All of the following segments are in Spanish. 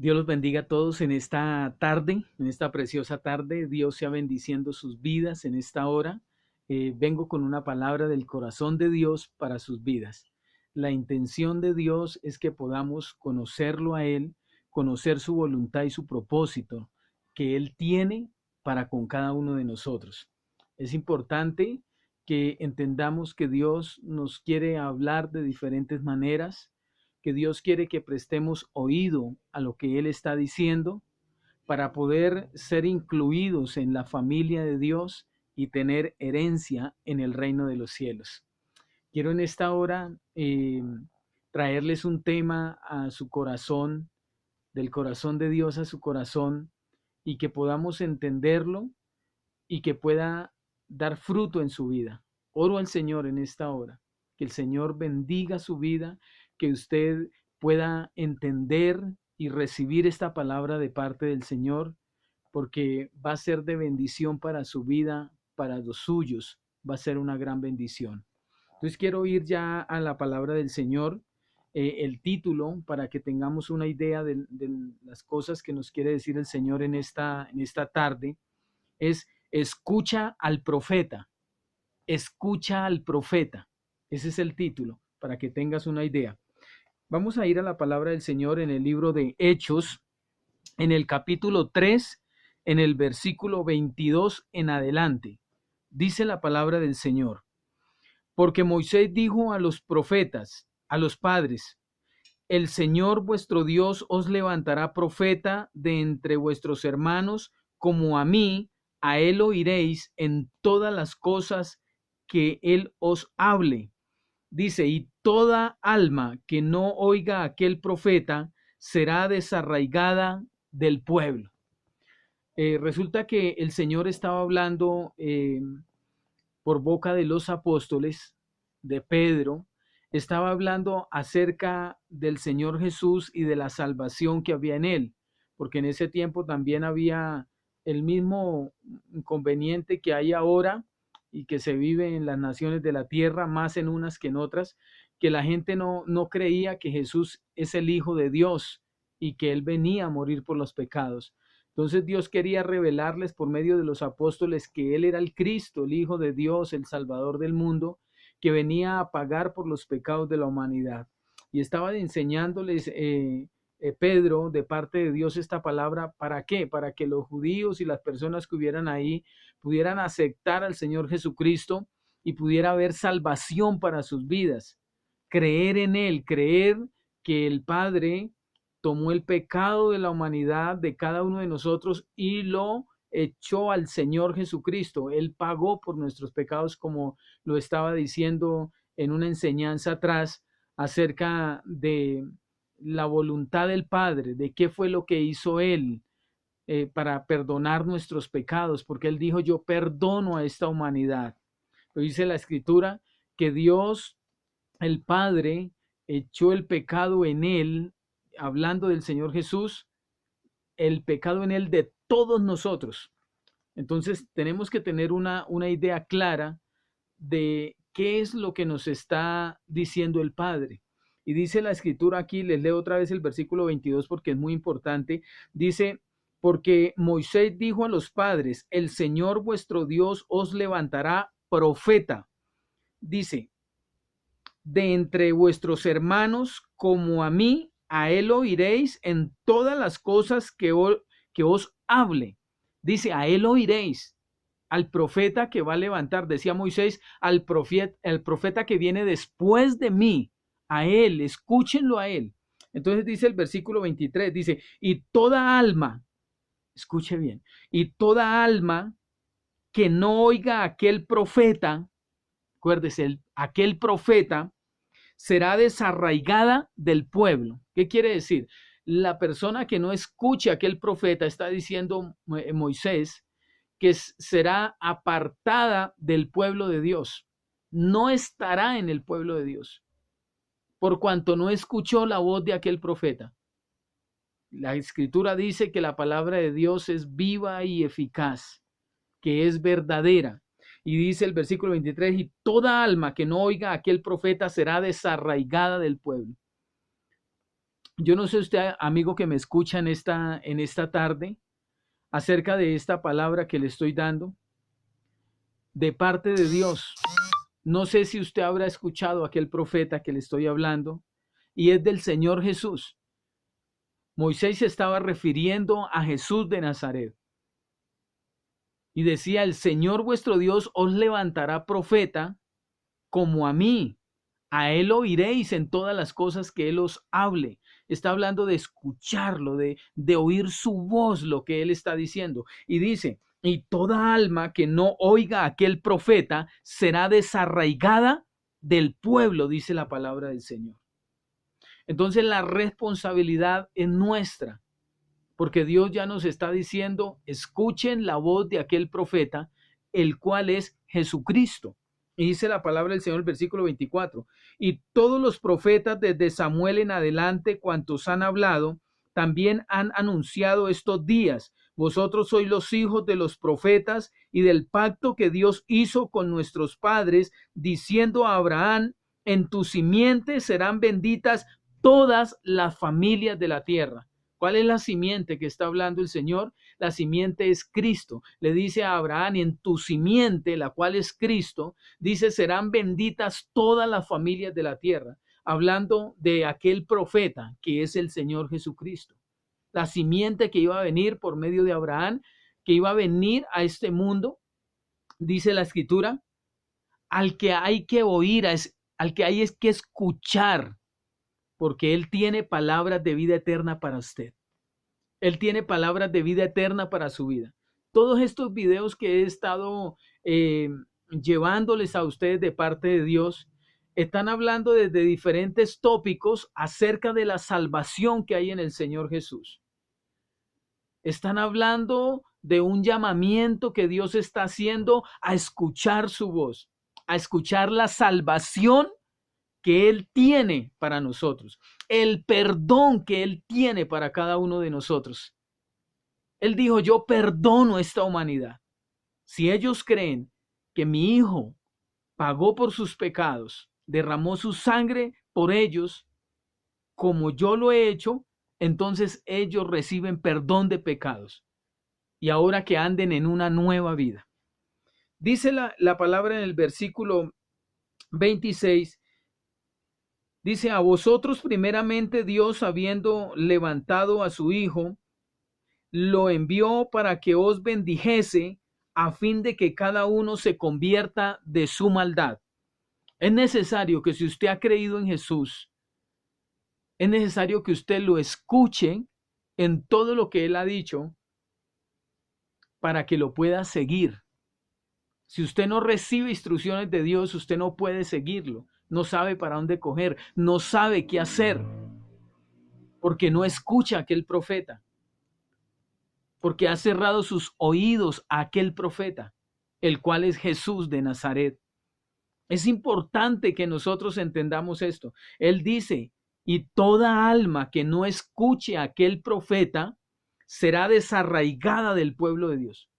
Dios los bendiga a todos en esta tarde, en esta preciosa tarde. Dios sea bendiciendo sus vidas en esta hora. Vengo con una palabra del corazón de Dios para sus vidas. La intención de Dios es que podamos conocerlo a Él, conocer su voluntad y su propósito que Él tiene para con cada uno de nosotros. Es importante que entendamos que Dios nos quiere hablar de diferentes maneras, que Dios quiere que prestemos oído a lo que Él está diciendo para poder ser incluidos en la familia de Dios y tener herencia en el reino de los cielos. Quiero en esta hora traerles un tema a su corazón, del corazón de Dios a su corazón, y que podamos entenderlo y que pueda dar fruto en su vida. Oro al Señor en esta hora, que el Señor bendiga su vida, que usted pueda entender y recibir esta palabra de parte del Señor, porque va a ser de bendición para su vida, para los suyos, va a ser una gran bendición. Entonces quiero ir ya a la palabra del Señor, el título, para que tengamos una idea de las cosas que nos quiere decir el Señor en esta tarde, es escucha al profeta, escucha al profeta. Ese es el título, para que tengas una idea. Vamos a ir a la palabra del Señor en el libro de Hechos, en el capítulo 3, en el versículo 22 en adelante. Dice la palabra del Señor: porque Moisés dijo a los profetas, a los padres: el Señor vuestro Dios os levantará profeta de entre vuestros hermanos, como a mí, a él oiréis en todas las cosas que él os hable. Dice, y toda alma que no oiga a aquel profeta será desarraigada del pueblo. Resulta que el Señor estaba hablando por boca de los apóstoles, de Pedro, estaba hablando acerca del Señor Jesús y de la salvación que había en él, porque en ese tiempo también había el mismo inconveniente que hay ahora y que se vive en las naciones de la tierra, más en unas que en otras, que la gente no creía que Jesús es el Hijo de Dios y que Él venía a morir por los pecados. Entonces Dios quería revelarles por medio de los apóstoles que Él era el Cristo, el Hijo de Dios, el Salvador del mundo, que venía a pagar por los pecados de la humanidad. Y estaba enseñándoles Pedro de parte de Dios esta palabra. ¿Para qué? Para que los judíos y las personas que hubieran ahí pudieran aceptar al Señor Jesucristo y pudiera haber salvación para sus vidas. Creer en Él, creer que el Padre tomó el pecado de la humanidad, de cada uno de nosotros, y lo echó al Señor Jesucristo. Él pagó por nuestros pecados, como lo estaba diciendo en una enseñanza atrás acerca de la voluntad del Padre, de qué fue lo que hizo Él para perdonar nuestros pecados, porque Él dijo, yo perdono a esta humanidad. Lo dice la Escritura, que Dios, el Padre, echó el pecado en Él, hablando del Señor Jesús, el pecado en Él de todos nosotros. Entonces tenemos que tener una idea clara de qué es lo que nos está diciendo el Padre. Y dice la Escritura aquí, les leo otra vez el versículo 22 porque es muy importante. Dice, porque Moisés dijo a los padres, el Señor vuestro Dios os levantará profeta. Dice, de entre vuestros hermanos, como a mí, a él oiréis en todas las cosas que os hable. Dice, a él oiréis, al profeta que va a levantar, decía Moisés, al profeta que viene después de mí, a él, escúchenlo a él. Entonces dice el versículo 23, dice, y toda alma, escuche bien, y toda alma que no oiga a aquel profeta, acuérdese, aquel profeta, será desarraigada del pueblo. ¿Qué quiere decir? La persona que no escuche a aquel profeta, está diciendo Moisés, que será apartada del pueblo de Dios. No estará en el pueblo de Dios, por cuanto no escuchó la voz de aquel profeta. La Escritura dice que la palabra de Dios es viva y eficaz, que es verdadera. Y dice el versículo 23, y toda alma que no oiga a aquel profeta será desarraigada del pueblo. Yo no sé usted, amigo que me escucha en esta tarde, acerca de esta palabra que le estoy dando de parte de Dios. No sé si usted habrá escuchado a aquel profeta que le estoy hablando, y es del Señor Jesús. Moisés se estaba refiriendo a Jesús de Nazaret y decía: el Señor vuestro Dios os levantará profeta como a mí. A él oiréis en todas las cosas que él os hable. Está hablando de escucharlo, de oír su voz, lo que él está diciendo. Y dice: y toda alma que no oiga a aquel profeta será desarraigada del pueblo, dice la palabra del Señor. Entonces la responsabilidad es nuestra, porque Dios ya nos está diciendo: escuchen la voz de aquel profeta, el cual es Jesucristo. Y dice la palabra del Señor, el versículo 24: y todos los profetas desde Samuel en adelante, cuantos han hablado, también han anunciado estos días. Vosotros sois los hijos de los profetas y del pacto que Dios hizo con nuestros padres, diciendo a Abraham: en tu simiente serán benditas todas las familias de la tierra. ¿Cuál es la simiente que está hablando el Señor? La simiente es Cristo. Le dice a Abraham: y en tu simiente, la cual es Cristo, dice, serán benditas todas las familias de la tierra. Hablando de aquel profeta que es el Señor Jesucristo. La simiente que iba a venir por medio de Abraham, que iba a venir a este mundo, dice la Escritura, al que hay que oír, al que hay que escuchar, porque Él tiene palabras de vida eterna para usted. Él tiene palabras de vida eterna para su vida. Todos estos videos que he estado llevándoles a ustedes de parte de Dios, están hablando desde diferentes tópicos acerca de la salvación que hay en el Señor Jesús. Están hablando de un llamamiento que Dios está haciendo a escuchar su voz, a escuchar la salvación que Él tiene para nosotros, el perdón que Él tiene para cada uno de nosotros. Él dijo: yo perdono esta humanidad. Si ellos creen que mi Hijo pagó por sus pecados, derramó su sangre por ellos, como yo lo he hecho, entonces ellos reciben perdón de pecados. Y ahora que anden en una nueva vida. Dice la palabra en el versículo 26, dice: a vosotros primeramente Dios, habiendo levantado a su Hijo, lo envió para que os bendijese, a fin de que cada uno se convierta de su maldad. Es necesario que, si usted ha creído en Jesús, es necesario que usted lo escuche en todo lo que Él ha dicho para que lo pueda seguir. Si usted no recibe instrucciones de Dios, usted no puede seguirlo. No sabe para dónde coger, no sabe qué hacer, porque no escucha a aquel profeta, porque ha cerrado sus oídos a aquel profeta, el cual es Jesús de Nazaret. Es importante que nosotros entendamos esto. Él dice: y toda alma que no escuche a aquel profeta será desarraigada del pueblo de Dios.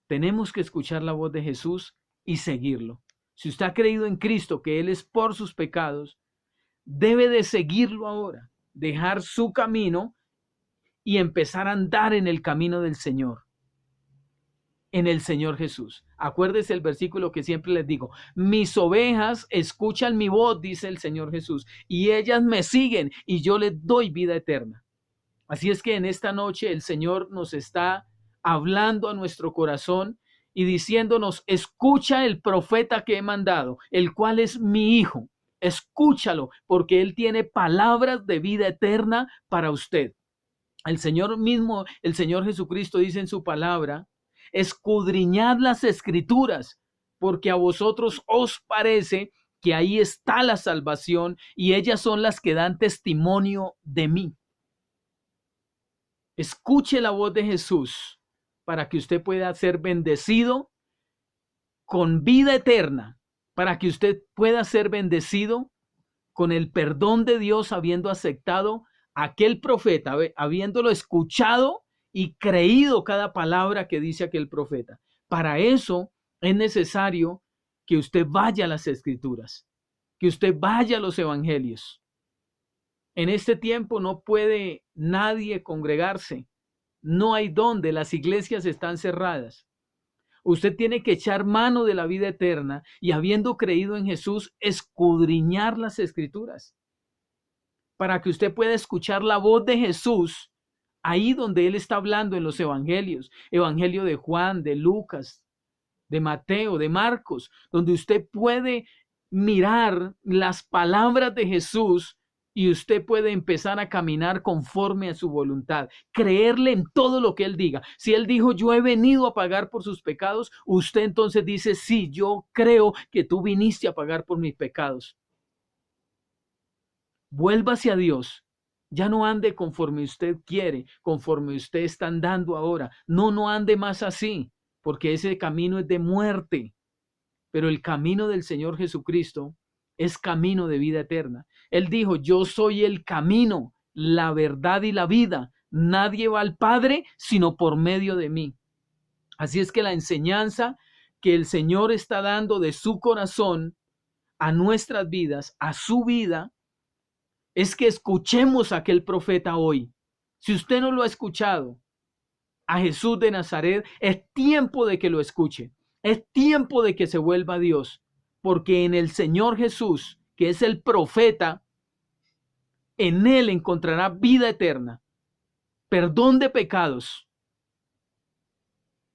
Tenemos que escuchar la voz de Jesús y seguirlo. Si usted ha creído en Cristo, que Él es por sus pecados, debe de seguirlo ahora, dejar su camino y empezar a andar en el camino del Señor, en el Señor Jesús. Acuérdese el versículo que siempre les digo: mis ovejas escuchan mi voz, dice el Señor Jesús, y ellas me siguen y yo les doy vida eterna. Así es que en esta noche el Señor nos está hablando a nuestro corazón y diciéndonos: escucha el profeta que he mandado, el cual es mi Hijo. Escúchalo, porque Él tiene palabras de vida eterna para usted. El Señor mismo, el Señor Jesucristo, dice en su palabra: escudriñad las Escrituras, porque a vosotros os parece que ahí está la salvación, y ellas son las que dan testimonio de mí. Escuche la voz de Jesús para que usted pueda ser bendecido con vida eterna, para que usted pueda ser bendecido con el perdón de Dios, habiendo aceptado a aquel profeta, habiéndolo escuchado y creído cada palabra que dice aquel profeta. Para eso es necesario que usted vaya a las Escrituras, que usted vaya a los evangelios. En este tiempo no puede nadie congregarse. No hay donde, las iglesias están cerradas. Usted tiene que echar mano de la vida eterna y, habiendo creído en Jesús, escudriñar las escrituras para que usted pueda escuchar la voz de Jesús ahí donde Él está hablando en los evangelios, evangelio de Juan, de Lucas, de Mateo, de Marcos, donde usted puede mirar las palabras de Jesús y usted puede empezar a caminar conforme a su voluntad, creerle en todo lo que Él diga. Si Él dijo, yo he venido a pagar por sus pecados, usted entonces dice, sí, yo creo que tú viniste a pagar por mis pecados. Vuélvase a Dios. Ya no ande conforme usted quiere, conforme usted está andando ahora. No ande más así, porque ese camino es de muerte. Pero el camino del Señor Jesucristo es camino de vida eterna. Él dijo, yo soy el camino, la verdad y la vida. Nadie va al Padre sino por medio de mí. Así es que la enseñanza que el Señor está dando de su corazón a nuestras vidas, a su vida, es que escuchemos a aquel profeta hoy. Si usted no lo ha escuchado, a Jesús de Nazaret, es tiempo de que lo escuche. Es tiempo de que se vuelva a Dios, porque en el Señor Jesús, que es el profeta, en Él encontrará vida eterna, perdón de pecados.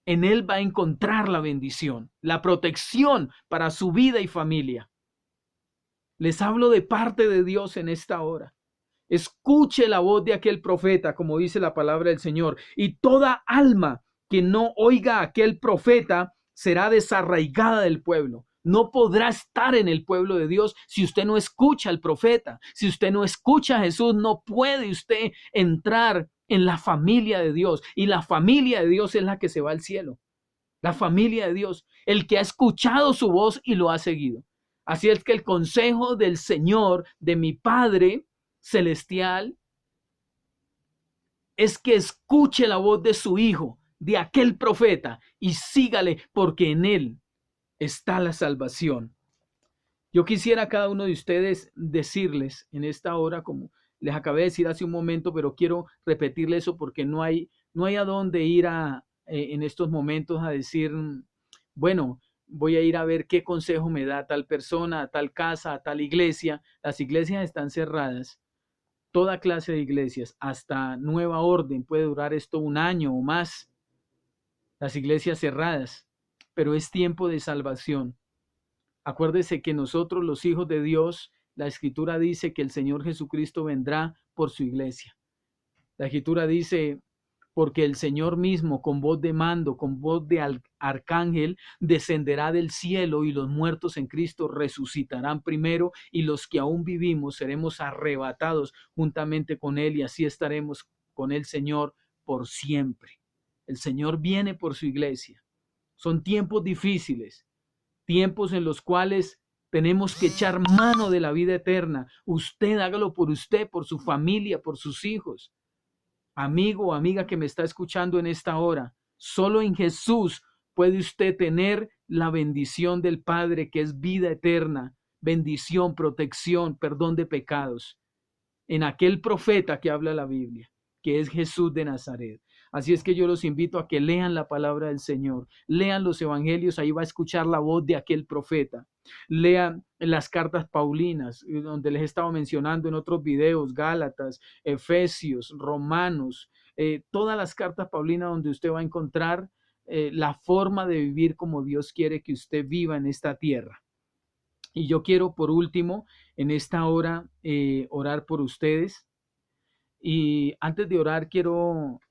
En Él va a encontrar la bendición, la protección para su vida y familia. Les hablo de parte de Dios en esta hora. Escuche la voz de aquel profeta, como dice la palabra del Señor, y toda alma que no oiga a aquel profeta será desarraigada del pueblo. No podrá estar en el pueblo de Dios si usted no escucha al profeta. Si usted no escucha a Jesús, no puede usted entrar en la familia de Dios. Y la familia de Dios es la que se va al cielo. La familia de Dios, el que ha escuchado su voz y lo ha seguido. Así es que el consejo del Señor, de mi Padre celestial, es que escuche la voz de su Hijo, de aquel profeta, y sígale, porque en él está la salvación. Yo quisiera a cada uno de ustedes decirles en esta hora, como les acabé de decir hace un momento, pero quiero repetirles eso porque no hay a dónde ir en estos momentos a decir, bueno, voy a ir a ver qué consejo me da tal persona, a tal casa, a tal iglesia. Las iglesias están cerradas. Toda clase de iglesias, hasta nueva orden, puede durar esto un año o más. Las iglesias cerradas, pero es tiempo de salvación. Acuérdese que nosotros, los hijos de Dios, la Escritura dice que el Señor Jesucristo vendrá por su iglesia. La Escritura dice, porque el Señor mismo, con voz de mando, con voz de arcángel, descenderá del cielo, y los muertos en Cristo resucitarán primero, y los que aún vivimos seremos arrebatados juntamente con Él, y así estaremos con el Señor por siempre. El Señor viene por su iglesia. Son tiempos difíciles, tiempos en los cuales tenemos que echar mano de la vida eterna. Usted hágalo por usted, por su familia, por sus hijos. Amigo o amiga que me está escuchando en esta hora, solo en Jesús puede usted tener la bendición del Padre, que es vida eterna, bendición, protección, perdón de pecados, en aquel profeta que habla la Biblia, que es Jesús de Nazaret. Así es que yo los invito a que lean la palabra del Señor, lean los evangelios, ahí va a escuchar la voz de aquel profeta. Lean las cartas paulinas, donde les he estado mencionando en otros videos, Gálatas, Efesios, Romanos, todas las cartas paulinas donde usted va a encontrar la forma de vivir como Dios quiere que usted viva en esta tierra. Y yo quiero, por último, en esta hora, orar por ustedes. Y antes de orar, quiero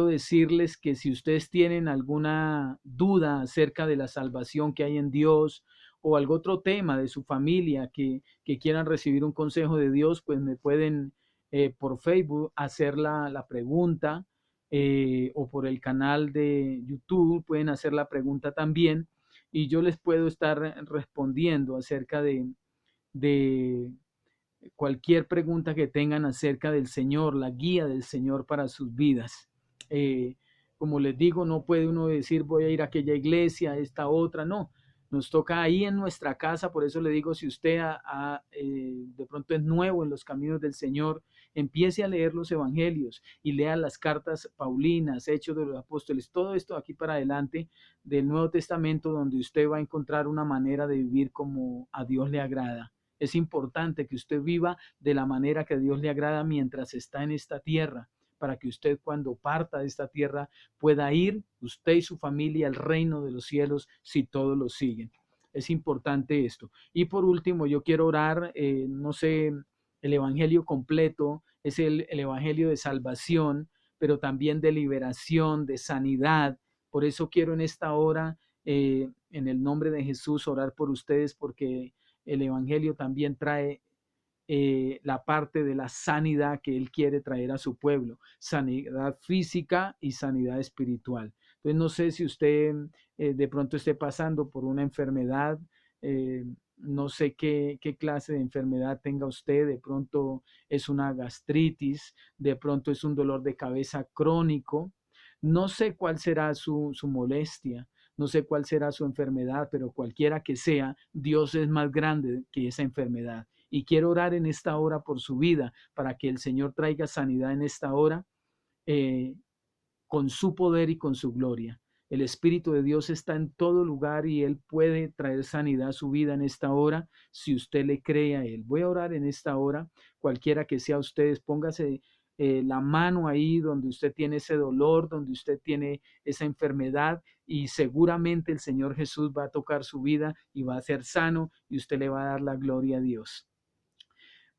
decirles que si ustedes tienen alguna duda acerca de la salvación que hay en Dios, o algún otro tema de su familia que quieran recibir un consejo de Dios, pues me pueden por Facebook hacer la pregunta, o por el canal de YouTube pueden hacer la pregunta también, y yo les puedo estar respondiendo acerca de cualquier pregunta que tengan acerca del Señor, la guía del Señor para sus vidas. Como les digo, no puede uno decir voy a ir a aquella iglesia, a esta otra, no. Nos toca ahí en nuestra casa. Por eso le digo, si usted de pronto es nuevo en los caminos del Señor, empiece a leer los evangelios y lea las cartas paulinas, Hechos de los Apóstoles, todo esto aquí para adelante del Nuevo Testamento, donde usted va a encontrar una manera de vivir como a Dios le agrada. Es importante que usted viva de la manera que a Dios le agrada mientras está en esta tierra, para que usted cuando parta de esta tierra pueda ir, usted y su familia, al reino de los cielos, si todos lo siguen. Es importante esto. Y por último, yo quiero orar, no sé, el evangelio completo es el evangelio de salvación, pero también de liberación, de sanidad. Por eso quiero en esta hora, en el nombre de Jesús, orar por ustedes, porque el evangelio también trae la parte de la sanidad que Él quiere traer a su pueblo, sanidad física y sanidad espiritual. Entonces, no sé si usted de pronto esté pasando por una enfermedad, no sé qué clase de enfermedad tenga usted, de pronto es una gastritis, de pronto es un dolor de cabeza crónico, no sé cuál será su molestia, no sé cuál será su enfermedad, pero cualquiera que sea, Dios es más grande que esa enfermedad. Y quiero orar en esta hora por su vida, para que el Señor traiga sanidad en esta hora, eh, con su poder y con su gloria. El Espíritu de Dios está en todo lugar y Él puede traer sanidad a su vida en esta hora si usted le cree a Él. Voy a orar en esta hora, cualquiera que sea ustedes, póngase la mano ahí donde usted tiene ese dolor, donde usted tiene esa enfermedad, y seguramente el Señor Jesús va a tocar su vida y va a ser sano y usted le va a dar la gloria a Dios.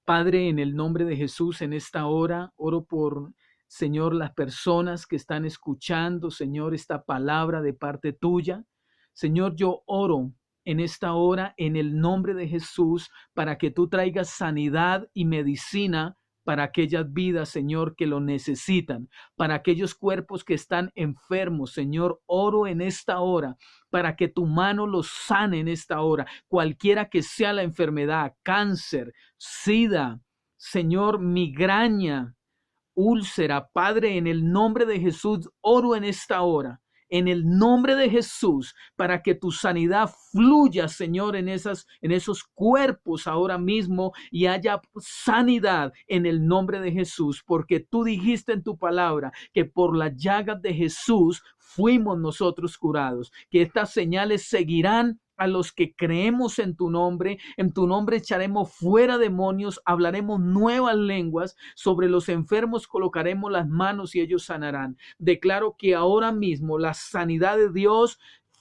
Padre, en el nombre de Jesús, en esta hora, oro por, Señor, las personas que están escuchando, Señor, esta palabra de parte tuya. Señor, yo oro en esta hora, en el nombre de Jesús, para que tú traigas sanidad y medicina para aquellas vidas, Señor, que lo necesitan, para aquellos cuerpos que están enfermos. Señor, oro en esta hora para que tu mano los sane en esta hora, cualquiera que sea la enfermedad, cáncer, sida, Señor, migraña, úlcera. Padre, en el nombre de Jesús, oro en esta hora, en el nombre de Jesús, para que tu sanidad fluya, Señor, en esos cuerpos ahora mismo, y haya sanidad en el nombre de Jesús, porque tú dijiste en tu palabra que por las llagas de Jesús fuimos nosotros curados, que estas señales seguirán a los que creemos en tu nombre echaremos fuera demonios, hablaremos nuevas lenguas, sobre los enfermos colocaremos las manos y ellos sanarán. Declaro que ahora mismo la sanidad de Dios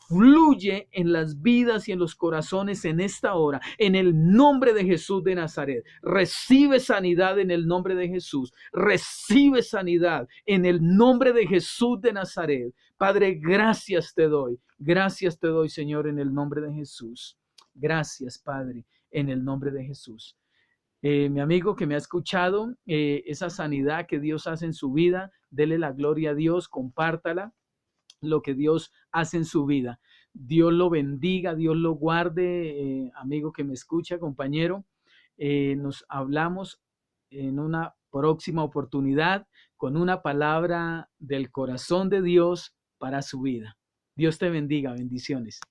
fluye en las vidas y en los corazones en esta hora, en el nombre de Jesús de Nazaret. Recibe sanidad en el nombre de Jesús. Recibe sanidad en el nombre de Jesús de Nazaret. Padre, gracias te doy. Gracias te doy, Señor, en el nombre de Jesús. Gracias, Padre, en el nombre de Jesús. Mi amigo que me ha escuchado, esa sanidad que Dios hace en su vida, dele la gloria a Dios, compártala, lo que Dios hace en su vida. Dios lo bendiga, Dios lo guarde, amigo que me escucha, compañero. Nos hablamos en una próxima oportunidad con una palabra del corazón de Dios para su vida. Dios te bendiga, bendiciones.